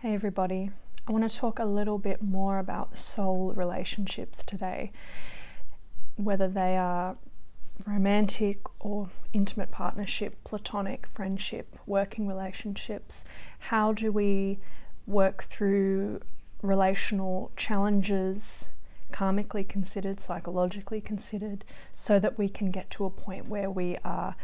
Hey everybody, I want to talk a little bit more about soul relationships today, whether they are romantic or intimate partnership, platonic friendship, working relationships. How do we work through relational challenges, karmically considered, psychologically considered, so that we can get to a point where we are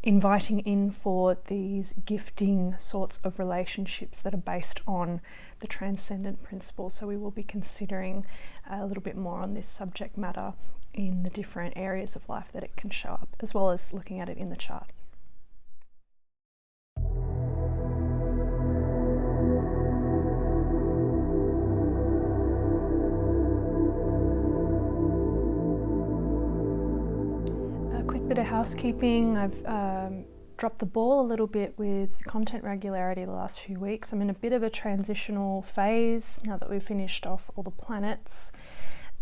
inviting in for these gifting sorts of relationships that are based on the transcendent principle. So we will be considering a little bit more on this subject matter in the different areas of life that it can show up, as well as looking at it in the chart. Bit of housekeeping. I've dropped the ball a little bit with content regularity the last few weeks. I'm in a bit of a transitional phase now that we've finished off all the planets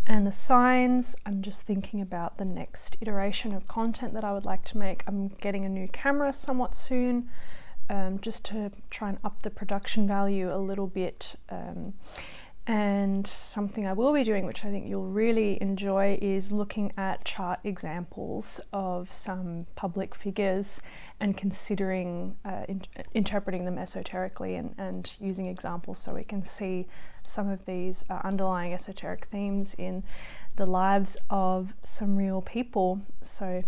and the signs. I'm just thinking about the next iteration of content that I would like to make. I'm getting a new camera somewhat soon, just to try and up the production value a little bit. And something I will be doing, which I think you'll really enjoy, is looking at chart examples of some public figures and considering interpreting them esoterically and using examples so we can see some of these underlying esoteric themes in the lives of some real people. So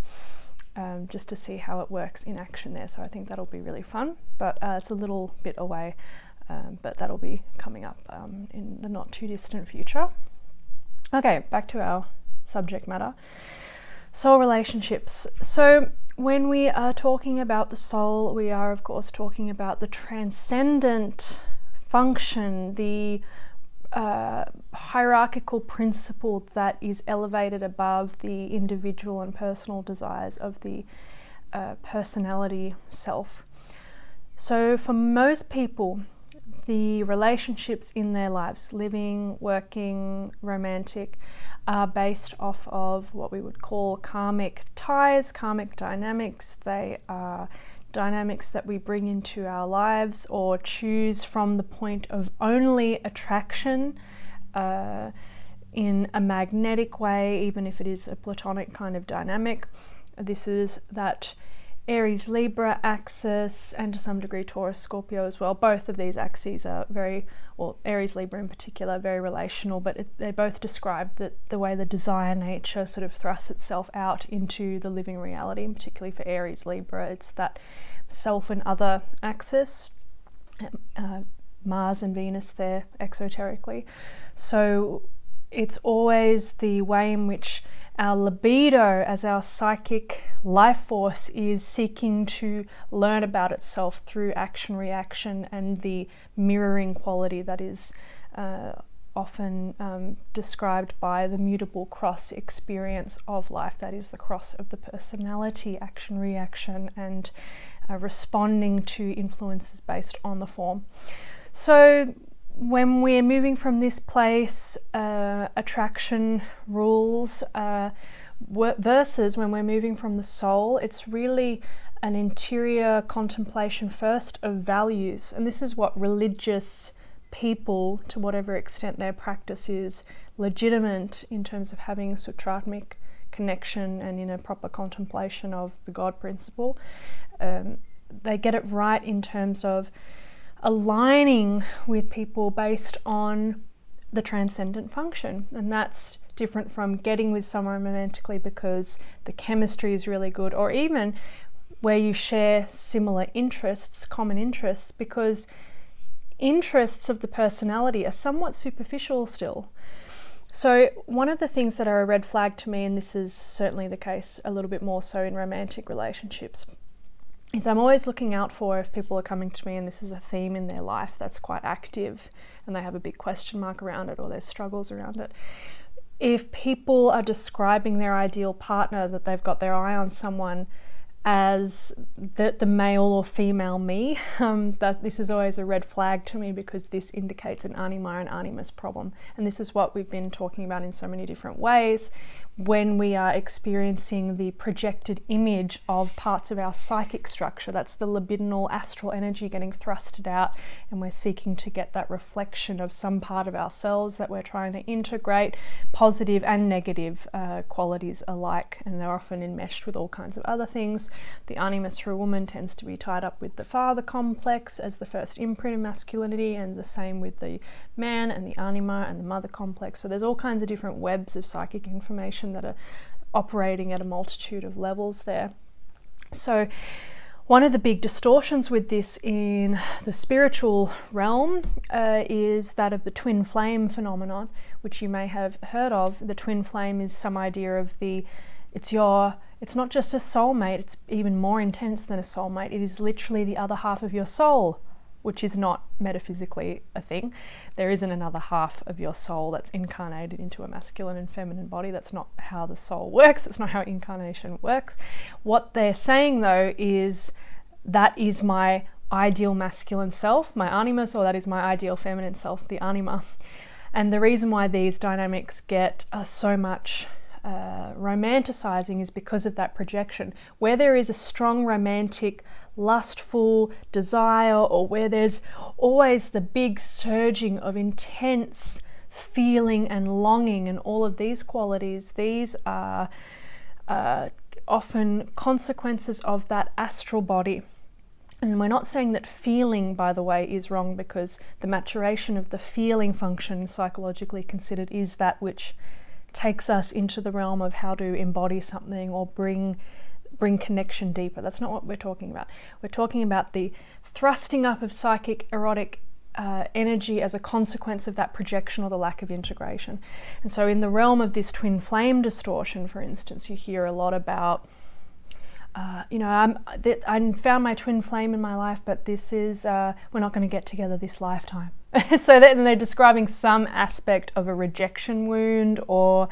just to see how it works in action there. So I think that'll be really fun, but it's a little bit away. But that'll be coming up in the not too distant future. Okay, back to our subject matter. Soul relationships. So when we are talking about the soul, we are of course talking about the transcendent function, the hierarchical principle that is elevated above the individual and personal desires of the personality self. So for most people, the relationships in their lives, living, working, romantic, are based off of what we would call karmic ties, karmic dynamics. They are dynamics that we bring into our lives or choose from the point of only attraction in a magnetic way, even if it is a platonic kind of dynamic. This is that Aries Libra axis, and to some degree Taurus Scorpio as well. Both of these axes are very, or Aries Libra in particular, very relational, but they both describe the way the desire nature sort of thrusts itself out into the living reality, and particularly for Aries Libra, it's that self and other axis, Mars and Venus there exoterically. So it's always the way in which our libido as our psychic life force is seeking to learn about itself through action reaction and the mirroring quality that is often described by the mutable cross experience of life. That is the cross of the personality, action reaction, and responding to influences based on the form. So when we're moving from this place, attraction rules, versus when we're moving from the soul, it's really an interior contemplation first of values. And this is what religious people, to whatever extent their practice is legitimate in terms of having sutratmic connection and in a proper contemplation of the God principle, they get it right in terms of aligning with people based on the transcendent function. And that's different from getting with someone romantically because the chemistry is really good, or even where you share similar interests, common interests, because interests of the personality are somewhat superficial still. So one of the things that are a red flag to me, and this is certainly the case a little bit more so in romantic relationships, is I'm always looking out for if people are coming to me and this is a theme in their life that's quite active and they have a big question mark around it or there's struggles around it. If people are describing their ideal partner, that they've got their eye on someone as the male or female me, that this is always a red flag to me, because this indicates an Anima and Animus problem. And this is what we've been talking about in so many different ways, when we are experiencing the projected image of parts of our psychic structure. That's the libidinal astral energy getting thrusted out, and we're seeking to get that reflection of some part of ourselves that we're trying to integrate, positive and negative qualities alike, and they're often enmeshed with all kinds of other things. The Animus for a woman tends to be tied up with the father complex as the first imprint of masculinity, and the same with the man and the Anima and the mother complex. So there's all kinds of different webs of psychic information that are operating at a multitude of levels there. So one of the big distortions with this in the spiritual realm is that of the twin flame phenomenon, which you may have heard of. The twin flame is some idea of it's not just a soulmate, it's even more intense than a soulmate. It is literally the other half of your soul, which is not metaphysically a thing. There isn't another half of your soul that's incarnated into a masculine and feminine body. That's not how the soul works. That's not how incarnation works. What they're saying though is that is my ideal masculine self, my Animus, or that is my ideal feminine self, the Anima. And the reason why these dynamics get so much romanticizing is because of that projection. Where there is a strong romantic lustful desire, or where there's always the big surging of intense feeling and longing and all of these qualities, these are often consequences of that astral body. And we're not saying that feeling, by the way, is wrong, because the maturation of the feeling function, psychologically considered, is that which takes us into the realm of how to embody something or bring connection deeper. That's not what we're talking about. We're talking about the thrusting up of psychic erotic energy as a consequence of that projection or the lack of integration. And so in the realm of this twin flame distortion, for instance, you hear a lot about I found my twin flame in my life, but this is we're not going to get together this lifetime. So then they're describing some aspect of a rejection wound, or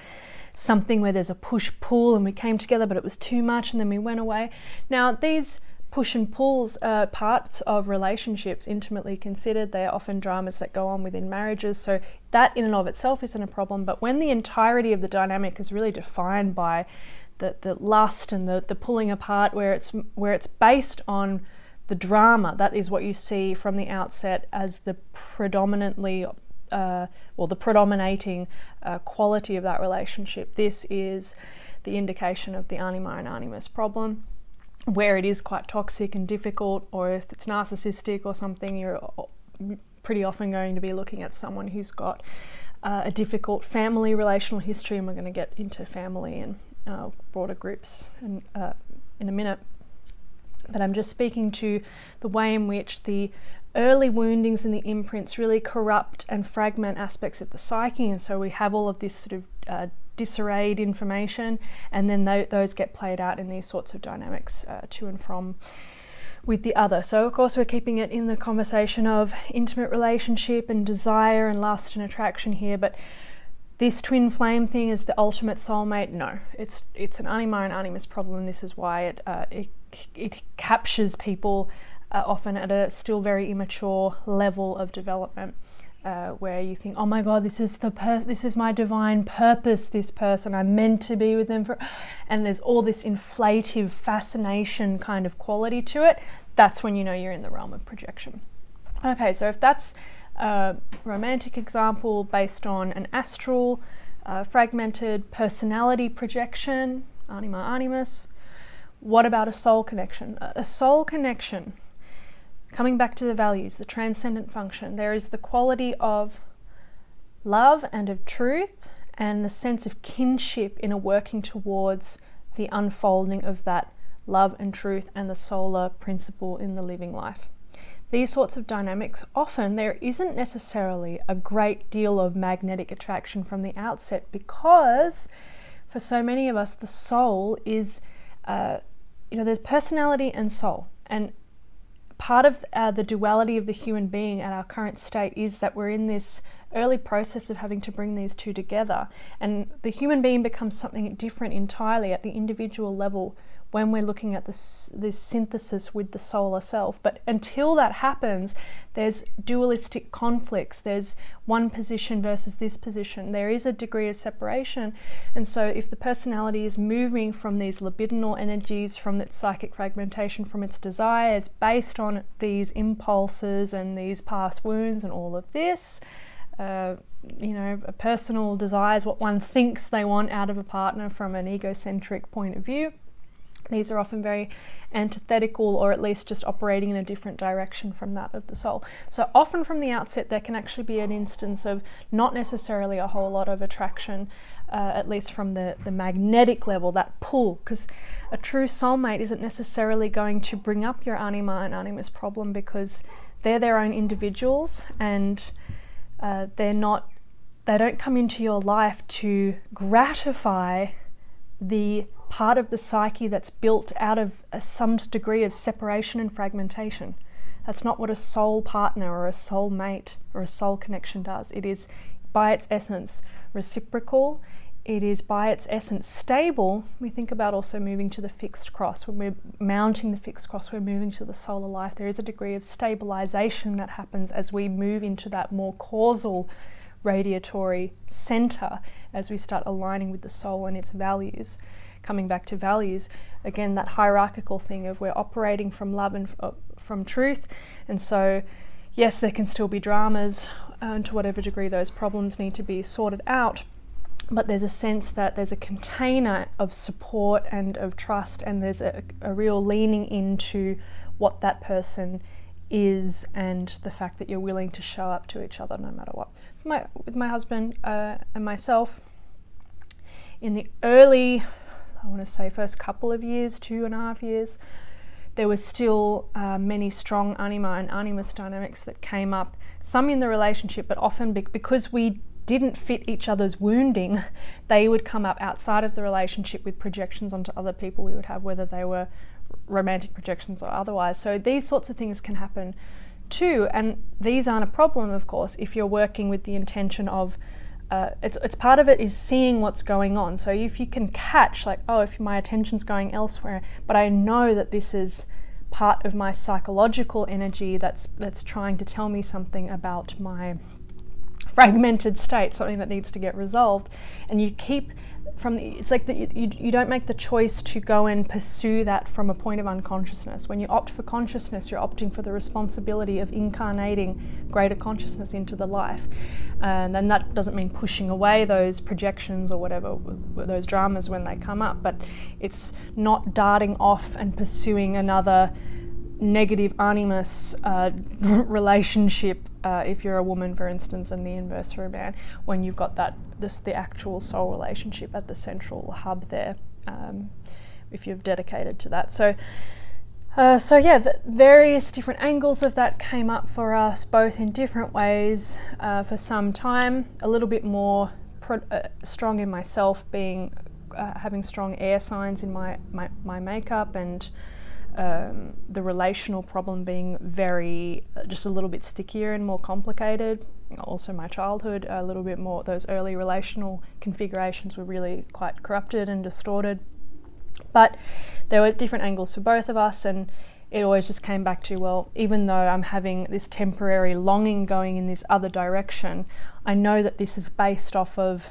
something where there's a push-pull and we came together but it was too much and then we went away. Now these push and pulls are parts of relationships, intimately considered. They are often dramas that go on within marriages, so that in and of itself isn't a problem. But when the entirety of the dynamic is really defined by the lust and the pulling apart, where it's based on the drama, that is what you see from the outset as the predominating quality of that relationship. This is the indication of the Anima and Animus problem, where it is quite toxic and difficult, or if it's narcissistic or something, you're pretty often going to be looking at someone who's got a difficult family relational history, and we're going to get into family and broader groups in a minute. But I'm just speaking to the way in which the early woundings and the imprints really corrupt and fragment aspects of the psyche, and so we have all of this sort of disarrayed information, and then those get played out in these sorts of dynamics to and from with the other. So of course we're keeping it in the conversation of intimate relationship and desire and lust and attraction here, but this twin flame thing is the ultimate soulmate. No, it's an Anima and Animus problem, and this is why it captures people often at a still very immature level of development, where you think, oh my God, this is my divine purpose, this person, I'm meant to be with them and there's all this inflative fascination kind of quality to it. That's when you know you're in the realm of projection. Okay, so if that's a romantic example based on an astral fragmented personality projection, Anima, Animus, what about a soul connection? A soul connection, coming back to the values, the transcendent function, there is the quality of love and of truth and the sense of kinship in a working towards the unfolding of that love and truth and the solar principle in the living life. These sorts of dynamics, often there isn't necessarily a great deal of magnetic attraction from the outset, because for so many of us the soul is, there's personality and soul, and part of the duality of the human being at our current state is that we're in this early process of having to bring these two together, and the human being becomes something different entirely at the individual level when we're looking at this synthesis with the solar self. But until that happens, there's dualistic conflicts. There's one position versus this position. There is a degree of separation. And so if the personality is moving from these libidinal energies, from its psychic fragmentation, from its desires, based on these impulses and these past wounds and all of this, personal desires, what one thinks they want out of a partner from an egocentric point of view, these are often very antithetical, or at least just operating in a different direction from that of the soul. So often from the outset there can actually be an instance of not necessarily a whole lot of attraction, at least from the magnetic level, that pull, because a true soulmate isn't necessarily going to bring up your Anima and Animus problem, because they're their own individuals, and they don't come into your life to gratify the part of the psyche that's built out of some degree of separation and fragmentation. That's not what a soul partner or a soul mate or a soul connection does. It is by its essence reciprocal. It is by its essence stable. We think about also moving to the fixed cross. When we're mounting the fixed cross, we're moving to the solar life. There is a degree of stabilization that happens as we move into that more causal radiatory center, as we start aligning with the soul and its values. Coming back to values, again, that hierarchical thing of we're operating from love and from truth. And so, yes, there can still be dramas, to whatever degree those problems need to be sorted out. But there's a sense that there's a container of support and of trust, and there's a real leaning into what that person is, and the fact that you're willing to show up to each other no matter what. With my husband and myself, in the early, I want to say first couple of years, 2.5 years, there was still many strong Anima and Animus dynamics that came up, some in the relationship, but often because we didn't fit each other's wounding, they would come up outside of the relationship with projections onto other people we would have, whether they were romantic projections or otherwise. So these sorts of things can happen too, and these aren't a problem, of course, if you're working with the intention of it's part of it is seeing what's going on. So if you can catch, like, oh, if my attention's going elsewhere, but I know that this is part of my psychological energy that's trying to tell me something about my fragmented state, something that needs to get resolved, and you keep it's like that you don't make the choice to go and pursue that from a point of unconsciousness. When you opt for consciousness, you're opting for the responsibility of incarnating greater consciousness into the life. And then that doesn't mean pushing away those projections or whatever, those dramas when they come up, but it's not darting off and pursuing another negative animus relationship, if you're a woman, for instance, and the inverse for a man, when you've got the actual soul relationship at the central hub there, if you've dedicated to that. So the various different angles of that came up for us, both in different ways, for some time. A little bit more strong in myself, being having strong air signs in my makeup, and the relational problem being very, just a little bit stickier and more complicated. Also my childhood, a little bit more, those early relational configurations were really quite corrupted and distorted. But there were different angles for both of us, and it always just came back to, well, even though I'm having this temporary longing going in this other direction, I know that this is based off of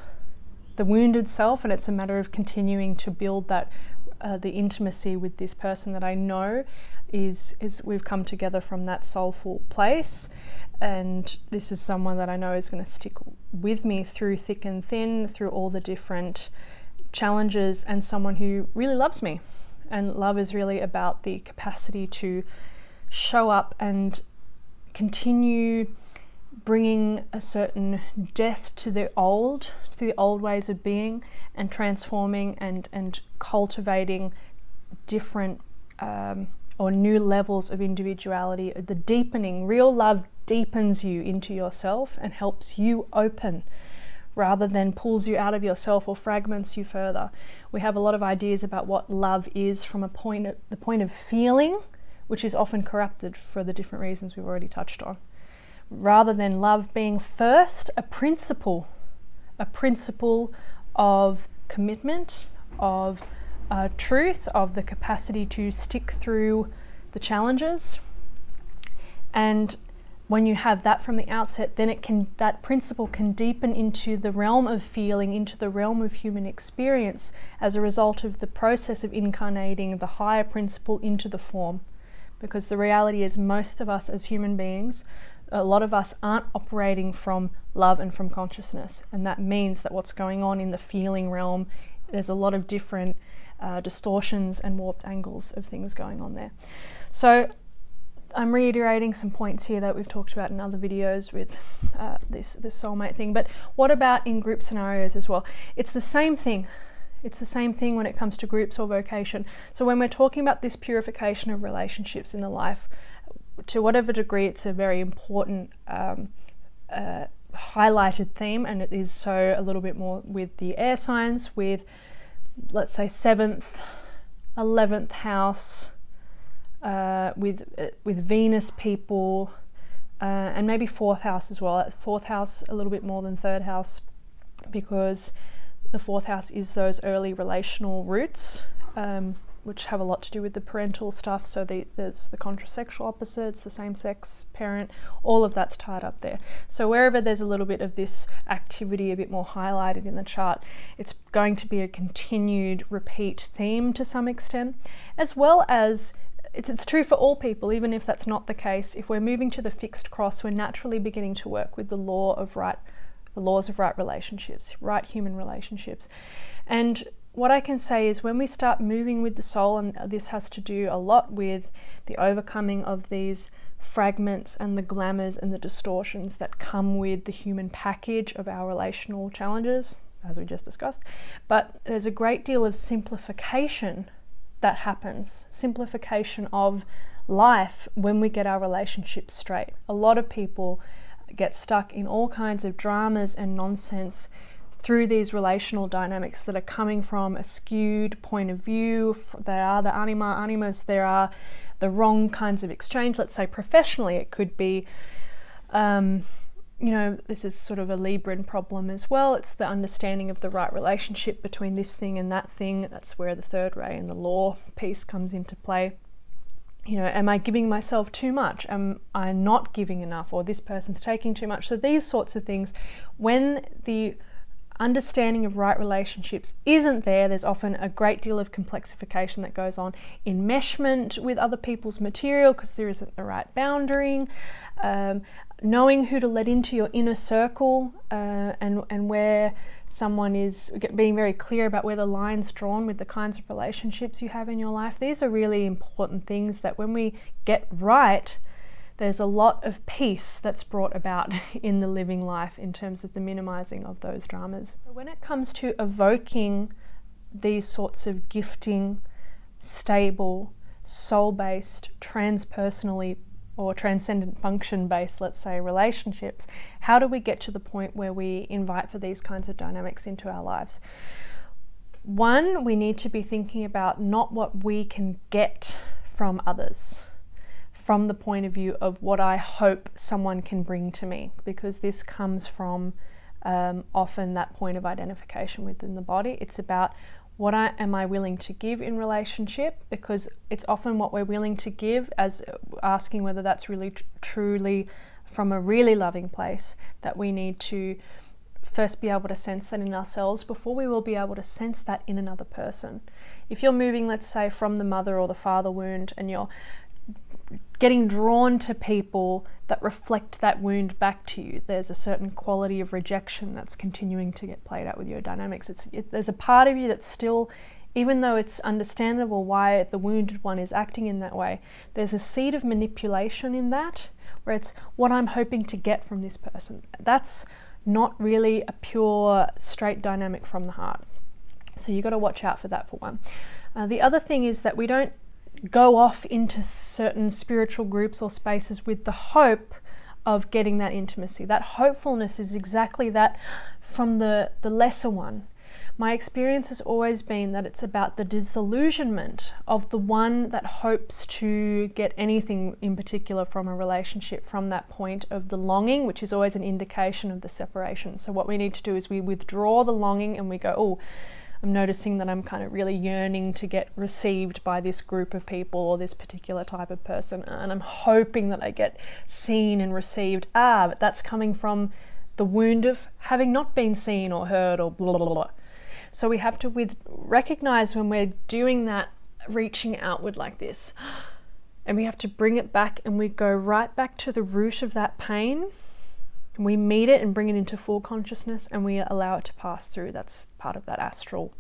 the wounded self, and it's a matter of continuing to build that the intimacy with this person that I know is we've come together from that soulful place, and this is someone that I know is going to stick with me through thick and thin, through all the different challenges, and someone who really loves me. And love is really about the capacity to show up and continue bringing a certain death to the old ways of being, and transforming and cultivating different or new levels of individuality. The deepening, real love deepens you into yourself and helps you open, rather than pulls you out of yourself or fragments you further. We have a lot of ideas about what love is from the point of feeling, which is often corrupted for the different reasons we've already touched on. Rather than love being first a principle of commitment, of truth, of the capacity to stick through the challenges. And when you have that from the outset, then that principle can deepen into the realm of feeling, into the realm of human experience, as a result of the process of incarnating the higher principle into the form. Because the reality is, most of us as human beings, a lot of us aren't operating from love and from consciousness. And that means that what's going on in the feeling realm, there's a lot of different distortions and warped angles of things going on there. So I'm reiterating some points here that we've talked about in other videos with this soulmate thing. But what about in group scenarios as well? It's the same thing. It's the same thing when it comes to groups or vocation. So when we're talking about this purification of relationships in the life, to whatever degree it's a very important highlighted theme, and it is so a little bit more with the air signs, with, let's say, 7th, 11th house, with Venus people, and maybe 4th house as well. 4th house a little bit more than 3rd house, because the 4th house is those early relational roots, which have a lot to do with the parental stuff. So there's the contrasexual opposites, the same-sex parent, all of that's tied up there. So wherever there's a little bit of this activity a bit more highlighted in the chart, it's going to be a continued repeat theme to some extent, as well as it's true for all people. Even if that's not the case, if we're moving to the fixed cross, we're naturally beginning to work with the laws of right relationships, right human relationships. And what I can say is, when we start moving with the soul, and this has to do a lot with the overcoming of these fragments and the glamours and the distortions that come with the human package of our relational challenges, as we just discussed, but there's a great deal of simplification that happens, simplification of life when we get our relationships straight. A lot of people get stuck in all kinds of dramas and nonsense through these relational dynamics that are coming from a skewed point of view. There are the animus, there are the wrong kinds of exchange. Let's say professionally, it could be, this is sort of a Libran problem as well. It's the understanding of the right relationship between this thing and that thing. That's where the third ray and the law piece comes into play. Am I giving myself too much? Am I not giving enough? Or this person's taking too much? So these sorts of things, when the understanding of right relationships isn't there, there's often a great deal of complexification that goes on, enmeshment with other people's material because there isn't the right boundary, knowing who to let into your inner circle, and where someone is, being very clear about where the line's drawn with the kinds of relationships you have in your life. These are really important things that when we get right, there's a lot of peace that's brought about in the living life in terms of the minimizing of those dramas. When it comes to evoking these sorts of gifting, stable, soul-based, transpersonally or transcendent function-based, let's say, relationships, how do we get to the point where we invite for these kinds of dynamics into our lives? One, we need to be thinking about not what we can get from others, from the point of view of what I hope someone can bring to me, because this comes from often that point of identification within the body. It's about what am I willing to give in relationship, because it's often what we're willing to give, as asking whether that's really truly from a really loving place, that we need to first be able to sense that in ourselves before we will be able to sense that in another person. If you're moving, let's say, from the mother or the father wound, and you're getting drawn to people that reflect that wound back to you, there's a certain quality of rejection that's continuing to get played out with your dynamics. There's a part of you that's still, even though it's understandable why the wounded one is acting in that way, there's a seed of manipulation in that, where it's what I'm hoping to get from this person. That's not really a pure, straight dynamic from the heart. So you've got to watch out for that, for one. The other thing is that we don't go off into certain spiritual groups or spaces with the hope of getting that intimacy. That hopefulness is exactly that from the lesser one. My experience has always been that it's about the disillusionment of the one that hopes to get anything in particular from a relationship, from that point of the longing, which is always an indication of the separation. So what we need to do is we withdraw the longing and we go, oh, I'm noticing that I'm kind of really yearning to get received by this group of people or this particular type of person, and I'm hoping that I get seen and received. But that's coming from the wound of having not been seen or heard or blah, blah, blah. So we have to recognize when we're doing that, reaching outward like this, and we have to bring it back, and we go right back to the root of that pain. We meet it and bring it into full consciousness, and we allow it to pass through. That's part of that astral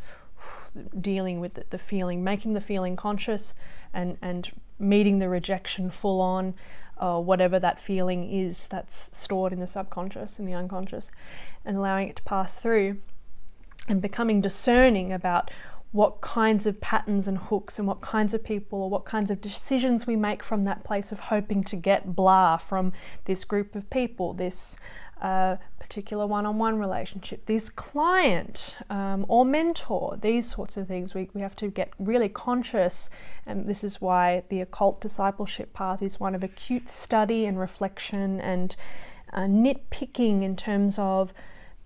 dealing with the feeling, making the feeling conscious, and meeting the rejection full on, whatever that feeling is that's stored in the subconscious, in the unconscious, and allowing it to pass through, and becoming discerning about what kinds of patterns and hooks and what kinds of people or what kinds of decisions we make from that place of hoping to get blah from this group of people, this particular one-on-one relationship, this client or mentor, these sorts of things. We have to get really conscious, and this is why the occult discipleship path is one of acute study and reflection and nitpicking in terms of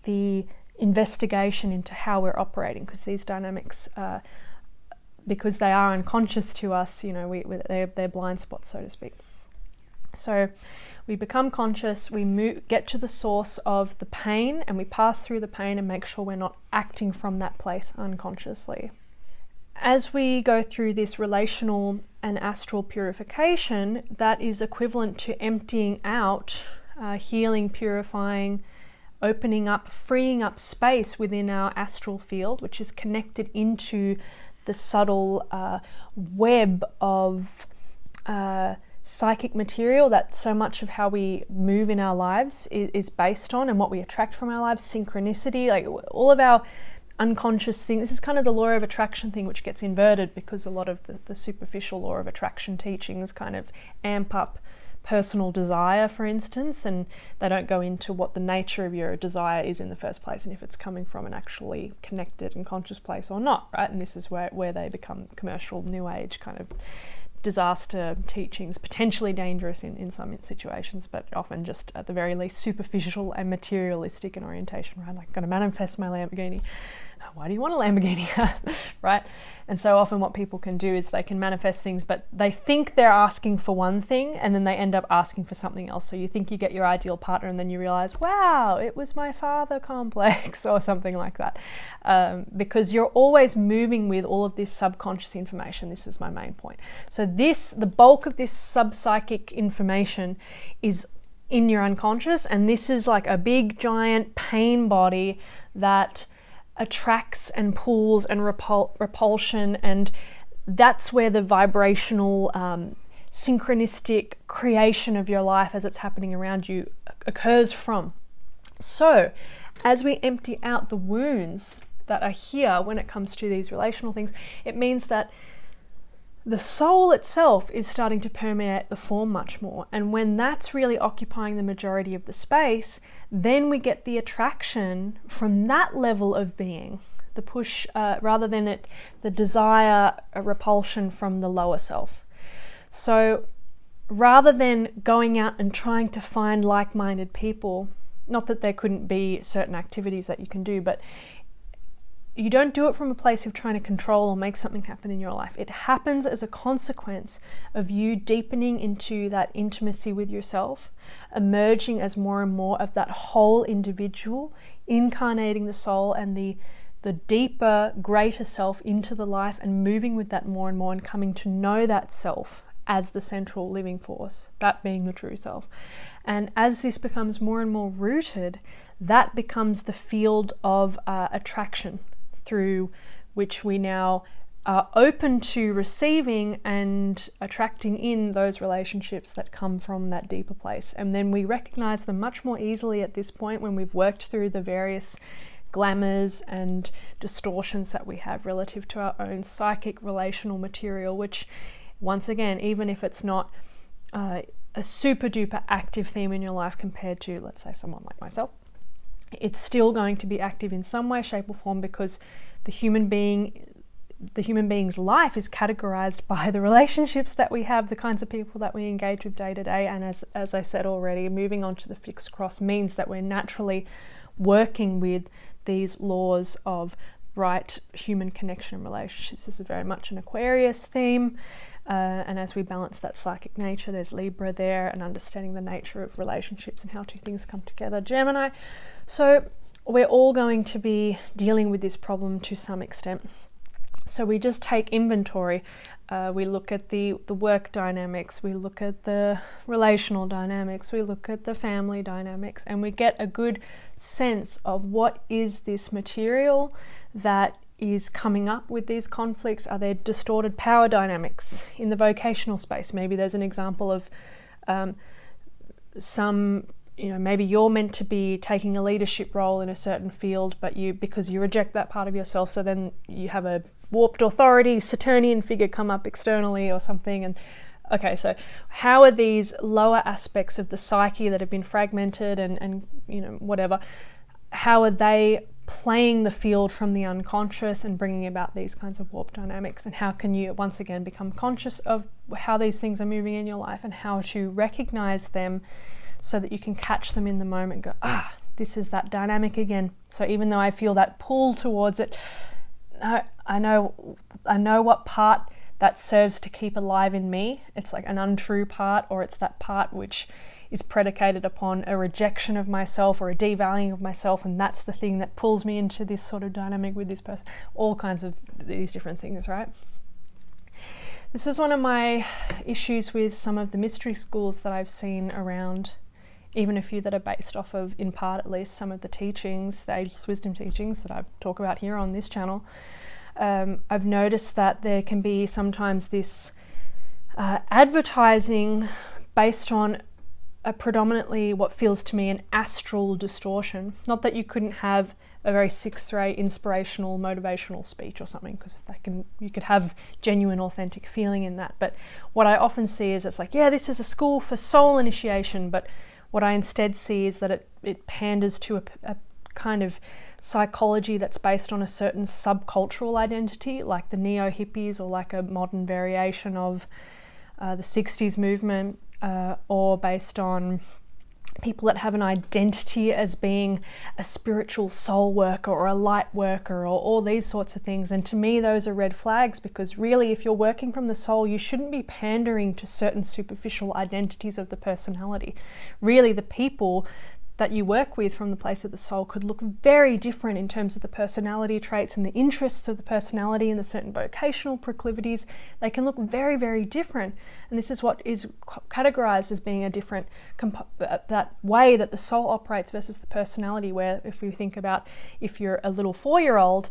the investigation into how we're operating, because these dynamics, because they are unconscious to us, they're blind spots, so to speak. So we become conscious, we get to the source of the pain, and we pass through the pain and make sure we're not acting from that place unconsciously. As we go through this relational and astral purification, that is equivalent to emptying out, healing, purifying, opening up, freeing up space within our astral field, which is connected into the subtle web of psychic material that so much of how we move in our lives is based on, and what we attract from our lives, synchronicity, like all of our unconscious things. This is kind of the law of attraction thing, which gets inverted because a lot of the superficial law of attraction teachings kind of amp up personal desire, for instance, and they don't go into what the nature of your desire is in the first place, and if it's coming from an actually connected and conscious place or not, right? And this is where they become commercial, new age kind of disaster teachings, potentially dangerous in some situations, but often just at the very least superficial and materialistic in orientation, right? Like, I'm going to manifest my Lamborghini. Why do you want a Lamborghini? Right? And so often what people can do is they can manifest things, but they think they're asking for one thing, and then they end up asking for something else. So you think you get your ideal partner, and then you realize, wow, it was my father complex or something like that. Because you're always moving with all of this subconscious information. This is my main point. So the bulk of this subpsychic information is in your unconscious, and this is like a big giant pain body that attracts and pulls and repulsion, and that's where the vibrational synchronistic creation of your life as it's happening around you occurs from. So as we empty out the wounds that are here when it comes to these relational things, it means that the soul itself is starting to permeate the form much more. And when that's really occupying the majority of the space, then we get the attraction from that level of being, the push, rather than the desire, a repulsion from the lower self. So rather than going out and trying to find like-minded people, not that there couldn't be certain activities that you can do, but you don't do it from a place of trying to control or make something happen in your life. It happens as a consequence of you deepening into that intimacy with yourself, emerging as more and more of that whole individual, incarnating the soul and the deeper, greater self into the life, and moving with that more and more, and coming to know that self as the central living force, that being the true self. And as this becomes more and more rooted, that becomes the field of attraction, through which we now are open to receiving and attracting in those relationships that come from that deeper place. And then we recognize them much more easily at this point when we've worked through the various glamours and distortions that we have relative to our own psychic relational material, which, once again, even if it's not a super duper active theme in your life compared to, let's say, someone like myself, it's still going to be active in some way, shape or form, because the human being's life is categorized by the relationships that we have, the kinds of people that we engage with day to day. And as I said already, moving on to the fixed cross means that we're naturally working with these laws of right human connection and relationships. This is very much an Aquarius theme. And as we balance that psychic nature, there's Libra there, and understanding the nature of relationships and how two things come together, Gemini. So we're all going to be dealing with this problem to some extent. So we just take inventory. We look at the work dynamics, we look at the relational dynamics, we look at the family dynamics, and we get a good sense of what is this material that is coming up with these conflicts. Are there distorted power dynamics in the vocational space? Maybe there's an example of maybe you're meant to be taking a leadership role in a certain field, but because you reject that part of yourself, so then you have a warped authority, Saturnian figure come up externally or something. And okay, so how are these lower aspects of the psyche that have been fragmented and whatever, how are they playing the field from the unconscious and bringing about these kinds of warped dynamics? And how can you once again become conscious of how these things are moving in your life and how to recognize them so that you can catch them in the moment and go, this is that dynamic again. So even though I feel that pull towards it, no, I know what part that serves to keep alive in me. It's like an untrue part, or it's that part which is predicated upon a rejection of myself or a devaluing of myself, and that's the thing that pulls me into this sort of dynamic with this person. All kinds of these different things, right? This is one of my issues with some of the mystery schools that I've seen around, even a few that are based off of, in part at least, some of the teachings, the ageless wisdom teachings that I talk about here on this channel. I've noticed that there can be sometimes this advertising based on a predominantly what feels to me an astral distortion. Not that you couldn't have a very sixth-rate inspirational, motivational speech or something, because you could have genuine, authentic feeling in that. But what I often see is it's like, yeah, this is a school for soul initiation, but what I instead see is that it panders to a kind of psychology that's based on a certain subcultural identity, like the neo-hippies, or like a modern variation of the 60s movement, or based on people that have an identity as being a spiritual soul worker or a light worker, or all these sorts of things. And to me, those are red flags, because really, if you're working from the soul, you shouldn't be pandering to certain superficial identities of the personality. Really, the people that you work with from the place of the soul could look very different in terms of the personality traits and the interests of the personality and the certain vocational proclivities. They can look very, very different. And this is what is categorized as being a different, that way that the soul operates versus the personality, where if we think about if you're a little 4-year-old,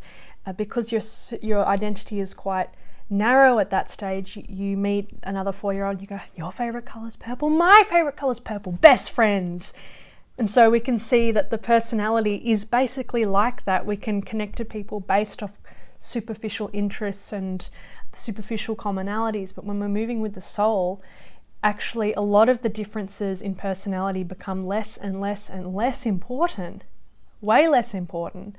because your identity is quite narrow at that stage, you meet another 4-year-old and you go, your favorite color is purple, my favorite color is purple, best friends. And so we can see that the personality is basically like that. We can connect to people based off superficial interests and superficial commonalities. But when we're moving with the soul, actually a lot of the differences in personality become less and less and less important, way less important.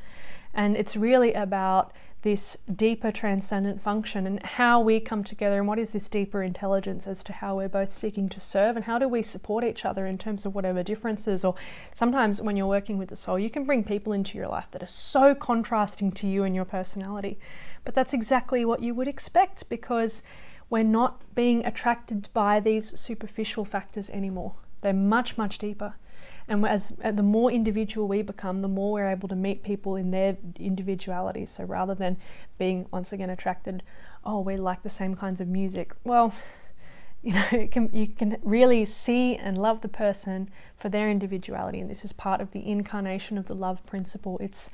And it's really about this deeper transcendent function and how we come together, and what is this deeper intelligence as to how we're both seeking to serve, and how do we support each other in terms of whatever differences. Or sometimes when you're working with the soul, you can bring people into your life that are so contrasting to you and your personality, but that's exactly what you would expect, because we're not being attracted by these superficial factors anymore. They're much, much deeper. And the more individual we become, the more we're able to meet people in their individuality. So rather than being, once again, attracted, we like the same kinds of music. Well, you can really see and love the person for their individuality. And this is part of the incarnation of the love principle. It's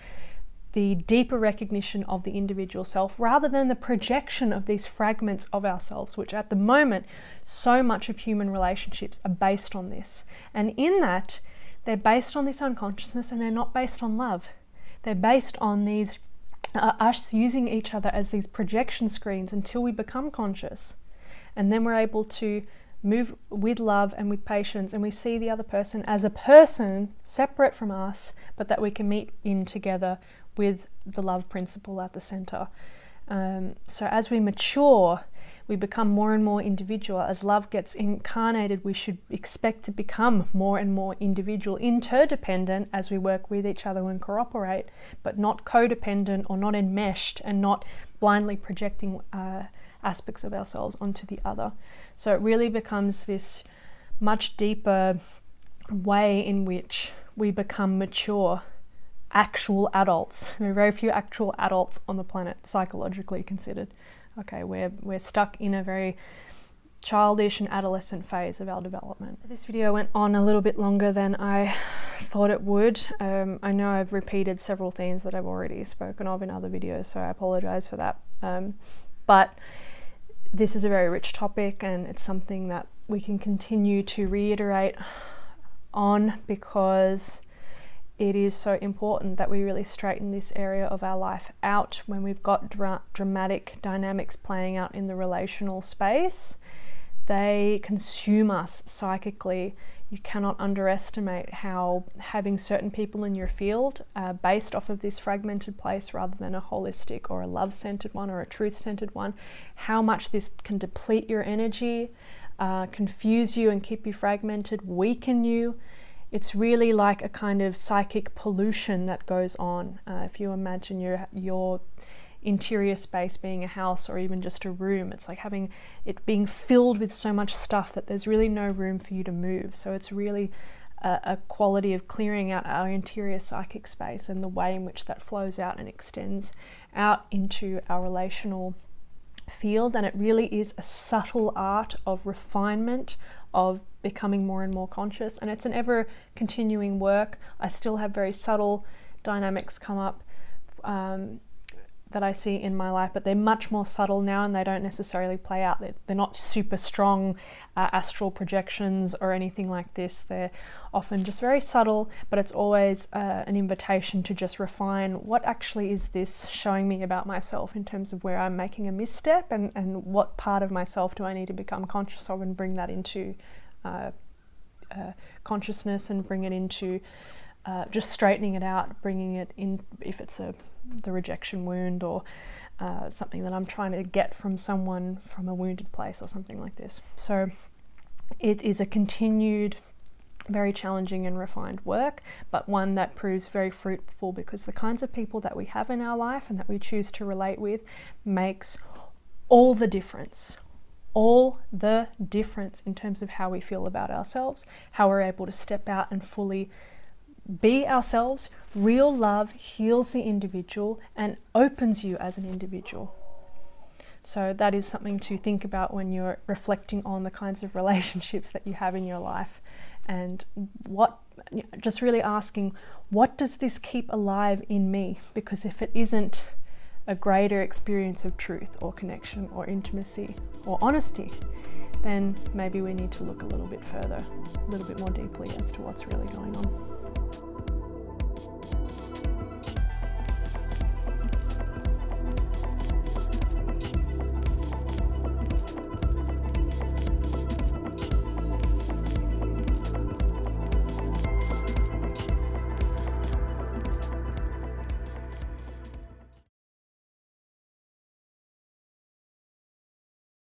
the deeper recognition of the individual self, rather than the projection of these fragments of ourselves, which at the moment, so much of human relationships are based on this. And in that, they're based on this unconsciousness, and they're not based on love. They're based on these us using each other as these projection screens until we become conscious. And then we're able to move with love and with patience, and we see the other person as a person separate from us, but that we can meet in together with the love principle at the center. So as we mature, we become more and more individual. As love gets incarnated, we should expect to become more and more individual, interdependent as we work with each other and cooperate, but not codependent or not enmeshed, and not blindly projecting aspects of ourselves onto the other. So it really becomes this much deeper way in which we become mature, actual adults. There are very few actual adults on the planet, psychologically considered. Okay, we're stuck in a very childish and adolescent phase of our development. So this video went on a little bit longer than I thought it would. I know I've repeated several themes that I've already spoken of in other videos, so I apologize for that. But this is a very rich topic, and it's something that we can continue to reiterate on, because it is so important that we really straighten this area of our life out when we've got dramatic dynamics playing out in the relational space. They consume us psychically. You cannot underestimate how having certain people in your field based off of this fragmented place rather than a holistic or a love-centered one or a truth-centered one, how much this can deplete your energy, confuse you and keep you fragmented, weaken you. It's really like a kind of psychic pollution that goes on. If you imagine your interior space being a house or even just a room, it's like having it being filled with so much stuff that there's really no room for you to move. So it's really a quality of clearing out our interior psychic space and the way in which that flows out and extends out into our relational field. And it really is a subtle art of refinement, of becoming more and more conscious, and it's an ever continuing work. I still have very subtle dynamics come up that I see in my life, but they're much more subtle now, and they don't necessarily play out. They're not super strong astral projections or anything like this. They're often just very subtle, but it's always an invitation to just refine what actually is this showing me about myself in terms of where I'm making a misstep, and what part of myself do I need to become conscious of and bring that into consciousness, and bring it into just straightening it out, bringing it in if it's the rejection wound or something that I'm trying to get from someone from a wounded place or something like this. So it is a continued, very challenging and refined work, but one that proves very fruitful, because the kinds of people that we have in our life and that we choose to relate with makes all the difference. All the difference in terms of how we feel about ourselves, how we're able to step out and fully be ourselves. Real love heals the individual and opens you as an individual. So that is something to think about when you're reflecting on the kinds of relationships that you have in your life, and just really asking, what does this keep alive in me? Because if it isn't a greater experience of truth or connection or intimacy or honesty, then maybe we need to look a little bit further, a little bit more deeply as to what's really going on.